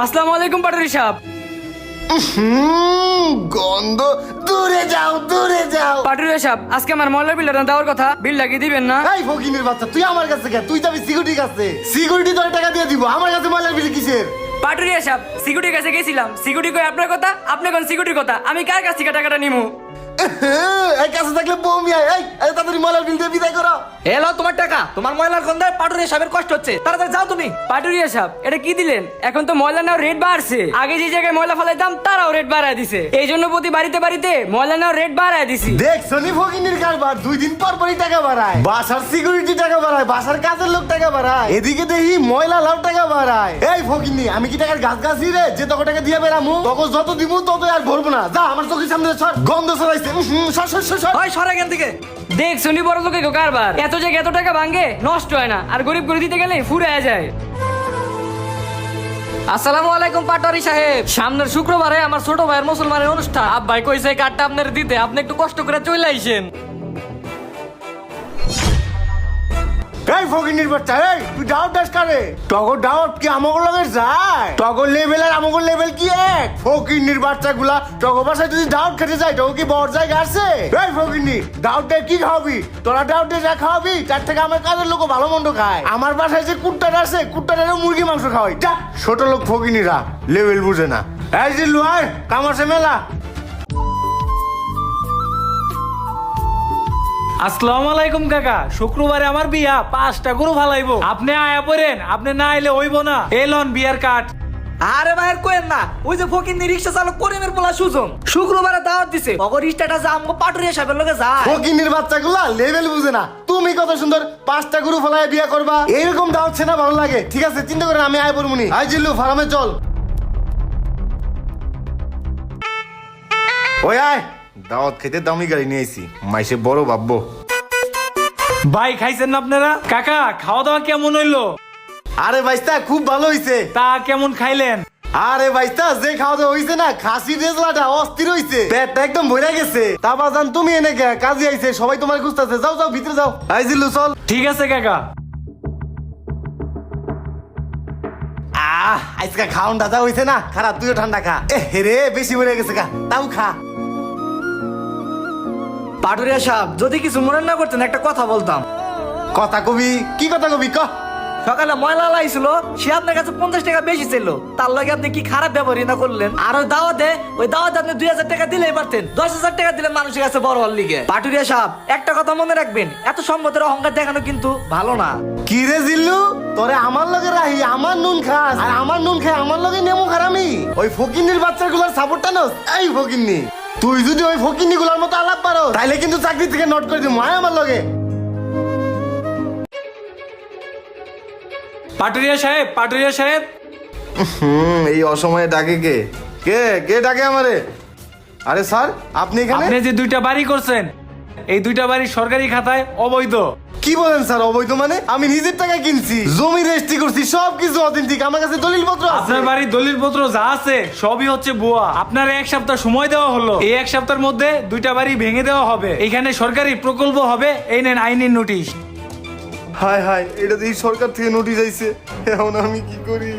আসসালামু আলাইকুম পাটুরি সাহেব। গন্ধ, দূরে যাও দূরে যাও। পাটুরি সাহেব, আজকে আমার ময়লার বিলটা দেওয়ার কথা, বিল লাগিয়ে দিবেন না? এই ফকিনের বাচ্চা, তুই আমার কাছে কে? তুই যাবি সিকিউরিটির কাছে। সিকিউরিটি তোর টাকা দিয়ে দিব, আমার কাছে ময়লার বিল কিসের? পাটুরি সাহেব, সিকিউরিটির কাছে গেছিলাম, সিকিউরিটি কই আপনার কথা, আপনি কোন সিকিউরিটির কথা, আমি কার কাছ থেকে টাকাটা নিমু? এই কাছে থাকলে বমি আয়। এই তাড়াতাড়ি ময়লার বিল দিয়ে বিদায় করো। এলো তোমার টাকা, তোমার ময়লার গন্ধায় পাটুরিয়া সাহেবের কষ্ট হচ্ছে, তাড়াতাড়ি যাও তুমি। পাটুরি সাহেব, এটা কি দিলেন? এখন তো ময়লা নেওয়ার রেট বাড়ছে, আগে যে জায়গায় ময়লা ফেলাইতাম তারাও রেট বাড়ায় দিছে, এই জন্য প্রতি বাড়িতে বাড়িতে ময়লা নেওয়ার রেট বাড়ায় দিছি। দেখছো নি ফকিনের কারবার, 2 দিন পর পরই টাকা বাড়ায়। বাসার সিকিউরিটি টাকা বাড়ায়, বাসার কাজের লোক টাকা বাড়ায়, এদিকে দেখি ময়লা লাভ টাকা বাড়ায়। এই ফকিনি, আমি কি টাকার গাছ গাছি রে যে তোকে টাকা দিয়ে বেড়ামু? তোকে যত দিমু তত আর ভরবো না। যা আমার চোখের সামনে সর, গন্ধ ছড়াইছে। সর। ওই সরে এখান থেকে। দেখ শুনি বড় লোকে কারবার, এত জায়গায় এত টাকা ভাঙে, নষ্ট হয় না, আর গরিব করে দিতে গেলে ফুরায় যায়। আসসালামু আলাইকুম পাটোয়ারি সাহেব, সামনের শুক্রবারে আমার ছোট ভাইয়ের মুসলমানের অনুষ্ঠান, আব্বাই কইছে এই কার্ডটা আপনার দিতে, আপনি একটু কষ্ট করে চলে আইসেন। এই ফকিনির বাচ্চা, এই তুই ডাউট দাস কারে? টগর ডাউট কি আমাকে লগে যায়? টগর লেভেল আর আমাকে লেভেল কি এক? ফকিনির বাচ্চাগুলা টগর বাসায় যদি ডাউট খেতে যায় টগর কি বড় জায়গা আছে? এই ফকিনি, ডাউটে কি খাওয়াবি? তোরা ডাউটে যা খাওয়াবি তার থেকে আমার কাজের লোক ভালো মন্দ খায়। আমার বাসায় যে কুত্তাটা আছে, কুত্তাটারও মুরগি মাংস খাওয়াই। যা, ছোট লোক ফকিনিরা লেভেল বুঝে না। এই যে লুয়ার কামাসে মেলা। আসসালামু আলাইকুম কাকা, শুক্রবারে আমার বিয়া, 5টা গরু ফালাইবো, আপনি আয়া পড়েন, আপনি না আইলে হইব না। এলন বিয়ার কাঠ। আরে ভাইয়ের কোয়েন না, ওই যে ফকিন্নি রিক্সা চালক করিমের পোলা সুজন শুক্রবারে দাওয়াত দিছে, অগর রিক্সাটা যা আমগো পাটুরিয়া সাহেবের লগে যায়। ফকিনির বাচ্চাগুলা লেভেল বুঝে না। তুমি কত সুন্দর 5টা গরু ফলায় বিয়া করবা, এইরকম দাওয়াত না ভালো লাগে। ঠিক আছে, চিন্তা করে আমি আয় পড়মুনি। আই জিল্লু ফার্মে চল। ওই আয়, দাওয়াত খেতে দামি গাড়ি নিয়ে আইছি, মাইসে বড় ভাববো। ভাই খাইছেন না আপনারা? কাকা খাওয়া দাওয়া কেমন হইলো? আরে ভাইস্তা খুব ভালো হইছে। তা কেমন খাইলেন? আরে ভাইস্তা যে খাওয়া দাওয়া হইছে না, খাসি রেজলাটা অস্থির হইছে, পেটটা একদম ভরে গেছে। তা বাজান তুমি এনে কে? কাজে আইছে, সবাই তোমার খুঁজতেছে। যাও যাও ভিতরে যাও। আই জিল্লু চল। ঠিক আছে কাকা। আজকে খাওন দাদা হইছে না, খারাপ তুইও ঠান্ডা খা। এ রে বেশি ভরে গেছে গা, তাও খা। পাটুরিয়া সাহেব, যদি কিছু মনে না করতেন একটা কথা বলতাম। কথা কবি? কি কথা কবি ক? সকালে ময়লা লাইছিল, সে আপনার কাছে 50 টাকা বেশি ছিল, তার লগে আপনি কি খারাপ ব্যবহারই না করলেন? আর ওই দাওয়াতে আপনি 2000 টাকা দিলেই পারতেন, 10,000 টাকা দিলেন মানুষের কাছে বড় হওয়ার লিগে। পাটুরিয়া সাহেব, একটা কথা মনে রাখবেন, এত সম্পদের অহংকার দেখানো কিন্তু ভালো না। কি রে জিল্লু, তোরে আমার লগে রাহি, আমার নুন খাস, আর আমার নুন খাই আমার লগে নেমু খারামি। ওই ফকিন্নির বাচ্চাগুলোর সাপোর্টটা নস। এই ফকিন্নি, তুই যদি ওই ফকিন্নি গুলার মতো আলাপ পারো তাইলে কিন্তু চাকরি থেকে নোট করে দিবো। আয় আমার লগে। পাটুরিয়া সাহেব, পাটুরিয়া সাহেব। এই অসময়ে ডাকে কে? কে কে ডাকে আমারে? আরে স্যার, আপনি এখানে? আপনি যে 2টা বাড়ি করছেন, এই 2টা বাড়ি সরকারি খাতায় অবৈধ। কি বলেন স্যার অবৈধ মানে? আমি নিজের টাকায় কিনছি, জমি রেজিস্ট্রি করছি, সবকিছু অথেন্টিক, আমার কাছে দলিলপত্র আছে। আপনার বাড়ির দলিলপত্র যা আছে সবই হচ্ছে ভুয়া। আপনার 1 সপ্তাহ সময় দেওয়া হলো, এই 1 সপ্তাহের মধ্যে 2টা বাড়ি ভেঙে দেওয়া হবে, এখানে সরকারি প্রকল্প হবে, এই নেন আইনি নোটিশ। হায় হায়, এটা দিয়ে সরকার থেকে নোটিশ আইছে, এখন আমি কি করি?